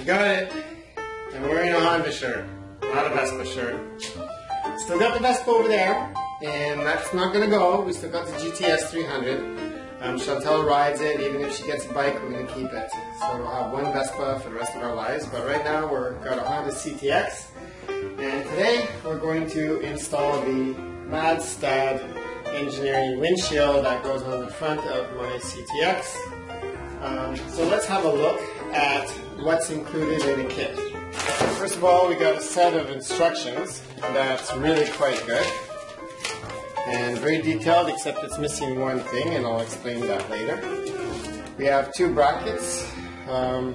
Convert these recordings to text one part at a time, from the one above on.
got it. I'm wearing a Honda shirt, not a Vespa shirt. Still got the Vespa over there, and that's not going to go. We still got the GTX700. Chantal rides it. Even if she gets a bike, we're going to keep it. So we'll have one Vespa for the rest of our lives. But right now we've got a Honda CTX. And today we're going to install the Madstad engineering windshield that goes on the front of my CTX. So let's have a look at what's included in the kit. First of all, we got a set of instructions that's really quite good and very detailed, except it's missing one thing, and I'll explain that later. We have two brackets that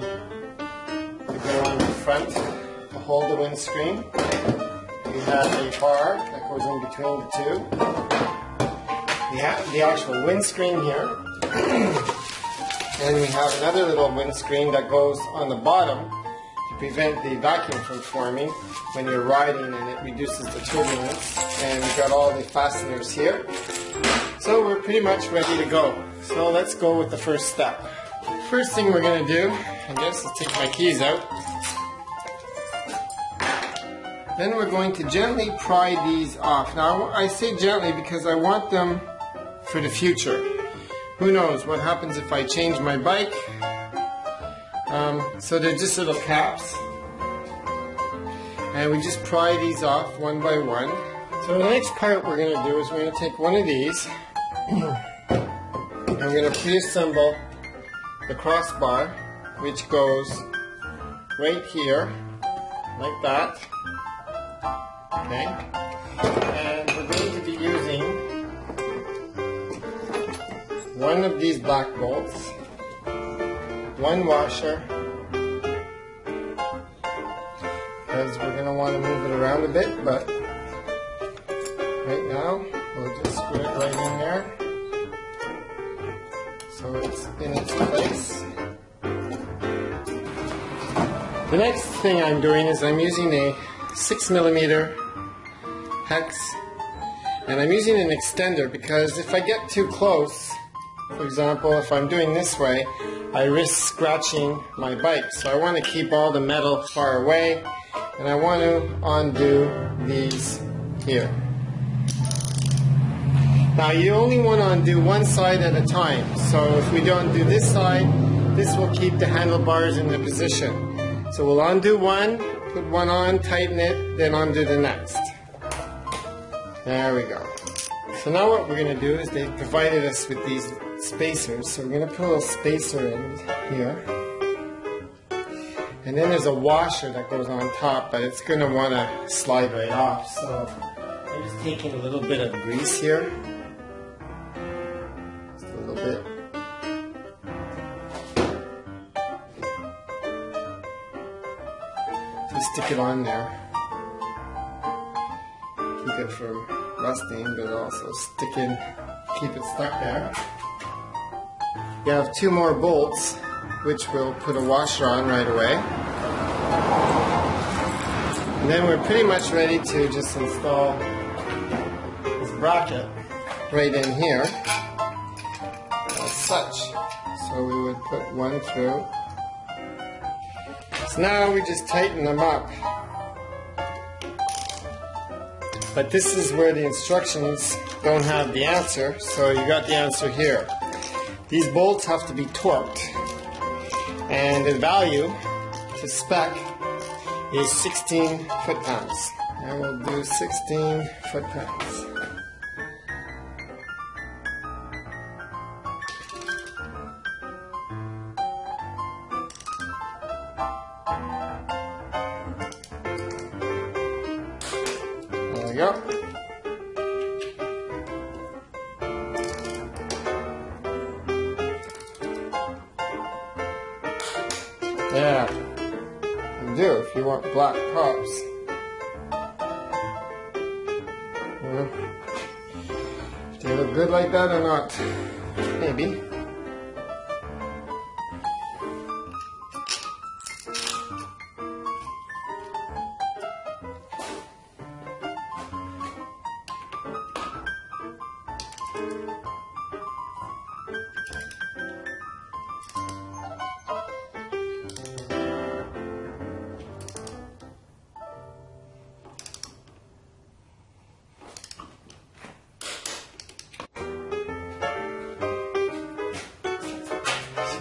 go on the front to hold the windscreen. We have a bar that goes in between the two. We have the actual windscreen here. And we have another little windscreen that goes on the bottom to prevent the vacuum from forming when you're riding, and it reduces the turbulence. And we've got all the fasteners here. So we're pretty much ready to go. So let's go with the first step. First thing we're going to do, I guess, is take my keys out. Then we're going to gently pry these off. Now I say gently because I want them for the future. Who knows what happens if I change my bike. So they're just little caps. And we just pry these off one by one. So the next part we're going to do is we're going to take one of these. I'm going to pre-assemble the crossbar, which goes right here, like that. Okay. And we're going to be using one of these black bolts, one washer, because we're going to want to move it around a bit, but right now we'll just screw it right in there so it's in its place. The next thing I'm doing is I'm using a 6mm hex, and I'm using an extender because if I get too close, for example, if I'm doing this way, I risk scratching my bike. So I want to keep all the metal far away, and I want to undo these here. Now you only want to undo one side at a time. So if we don't do this side, this will keep the handlebars in the position. So we'll undo one, put one on, tighten it, then undo the next. There we go. So now what we're going to do is they provided us with these spacers. So we're going to put a little spacer in here. And then there's a washer that goes on top, but it's going to want to slide right off. So I'm just taking a little bit of grease here. Just a little bit. Just stick it on there. Keep it from rusting, but also keep it stuck there. You have two more bolts, which we'll put a washer on right away. And then we're pretty much ready to just install this bracket right in here, as such. So we would put one through. So now we just tighten them up. But this is where the instructions don't have the answer, so you got the answer here. These bolts have to be torqued, and the value to spec is 16 foot-pounds. And we'll do 16 foot-pounds. There we go. Yeah, you do if you want black tops. Do they look good like that or not? Maybe.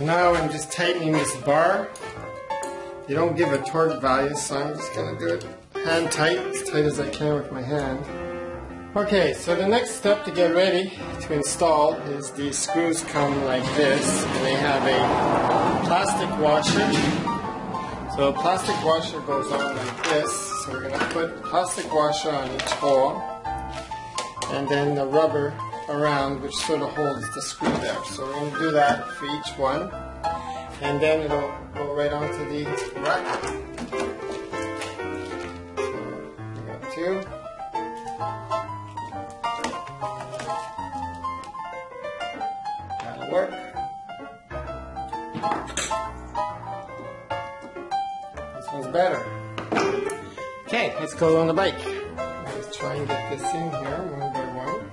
now I'm just tightening this bar. You don't give a torque value, so I'm just going to do it hand tight, as tight as I can with my hand. Okay, so the next step to get ready to install is these screws come like this, and they have a plastic washer. So a plastic washer goes on like this, so we're going to put the plastic washer on each hole, and then the rubber around, which sort of holds the screw there. So we're going to do that for each one, and then it'll go right onto the rack. So we got two. That'll work. This one's better. Okay, let's go on the bike. Let's try and get this in here one by one.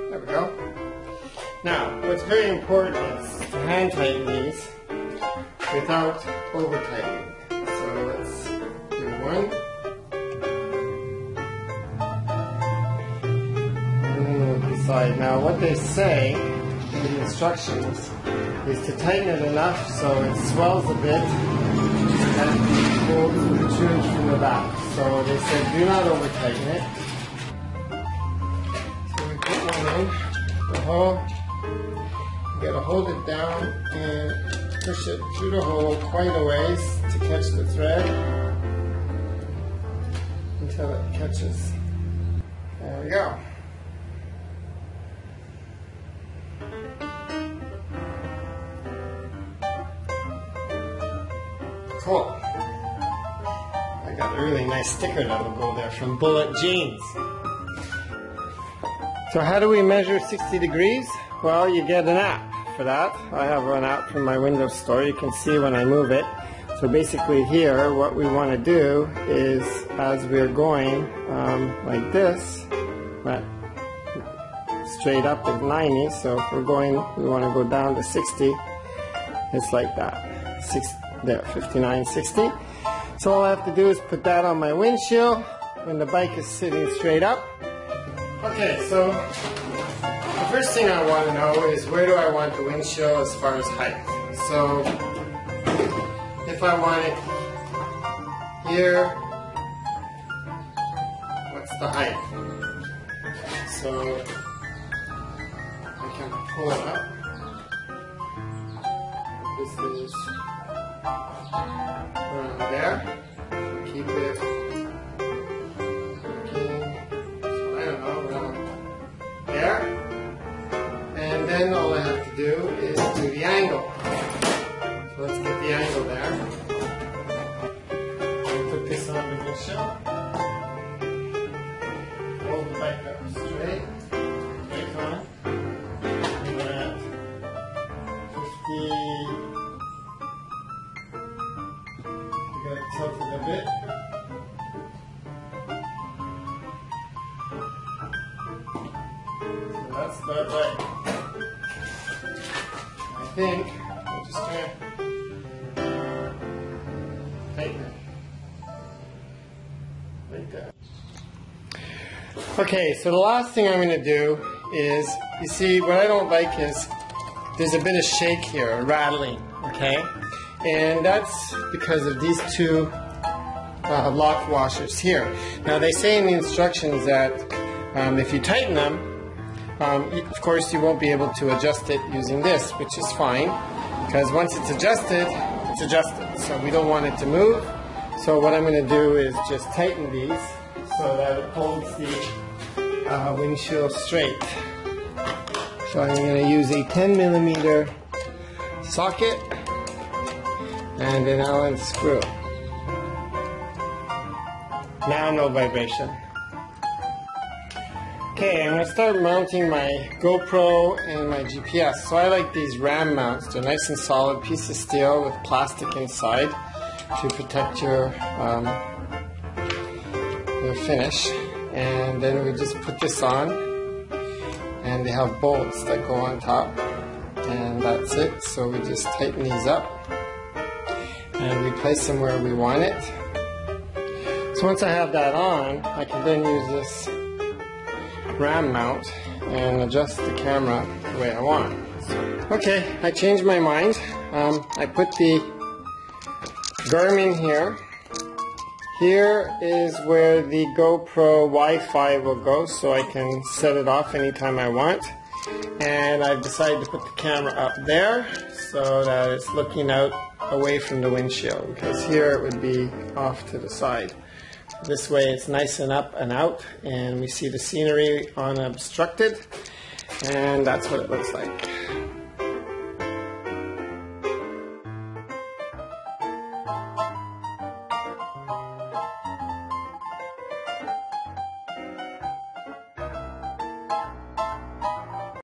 There we go. Now, what's very important is to hand tighten these without over tightening. So let's do one. And then we'll decide. Now, what they say in the instructions is to tighten it enough so it swells a bit and holds protrudes from the back. So they said do not over tighten it. So we put one in the hole. You gotta hold it down and push it through the hole quite a ways to catch the thread until it catches. There we go. Cool. I got a really nice sticker that'll go there from Bullet Jeans. So how do we measure 60 degrees? Well, you get an app for that. I have an app from my Windows store. You can see when I move it. So basically here, what we want to do is, as we're going like this, straight up is 90. So if we're going, we want to go down to 60. It's like that. 60. There, 59, 60. So all I have to do is put that on my windshield when the bike is sitting straight up. Okay, so the first thing I want to know is where do I want the windshield as far as height. So if I want it here, what's the height? So I can pull it up. This is around there. Keep it working. So I don't know, around there. And then all I have to do is do the angle. So let's get the angle there. Put this on the windshield. Hold the bike up straight. Straight on. And we're at 50. Tilted a bit. So that's about right. I think I'm just going to tighten it. Like that. Okay, so the last thing I'm going to do is, you see, what I don't like is there's a bit of shake here, a rattling, okay? And that's because of these two lock washers here. Now they say in the instructions that if you tighten them, of course you won't be able to adjust it using this, which is fine, because once it's adjusted, it's adjusted. So we don't want it to move. So what I'm going to do is just tighten these so that it holds the windshield straight. So I'm going to use a 10mm socket and an Allen screw. Now no vibration. Okay, I'm going to start mounting my GoPro and my GPS. So I like these ram mounts. They're nice and solid, piece of steel with plastic inside to protect your the finish. And then we just put this on, and they have bolts that go on top, and that's it. So we just tighten these up and we place them where we want it. So once I have that on, I can then use this ram mount and adjust the camera the way I want. Okay, I changed my mind. I put the Garmin here. Here is where the GoPro Wi-Fi will go, so I can set it off anytime I want. And I've decided to put the camera up there so that it's looking out away from the windshield, because here it would be off to the side. This way it's nice and up and out, and we see the scenery unobstructed, and that's what it looks like.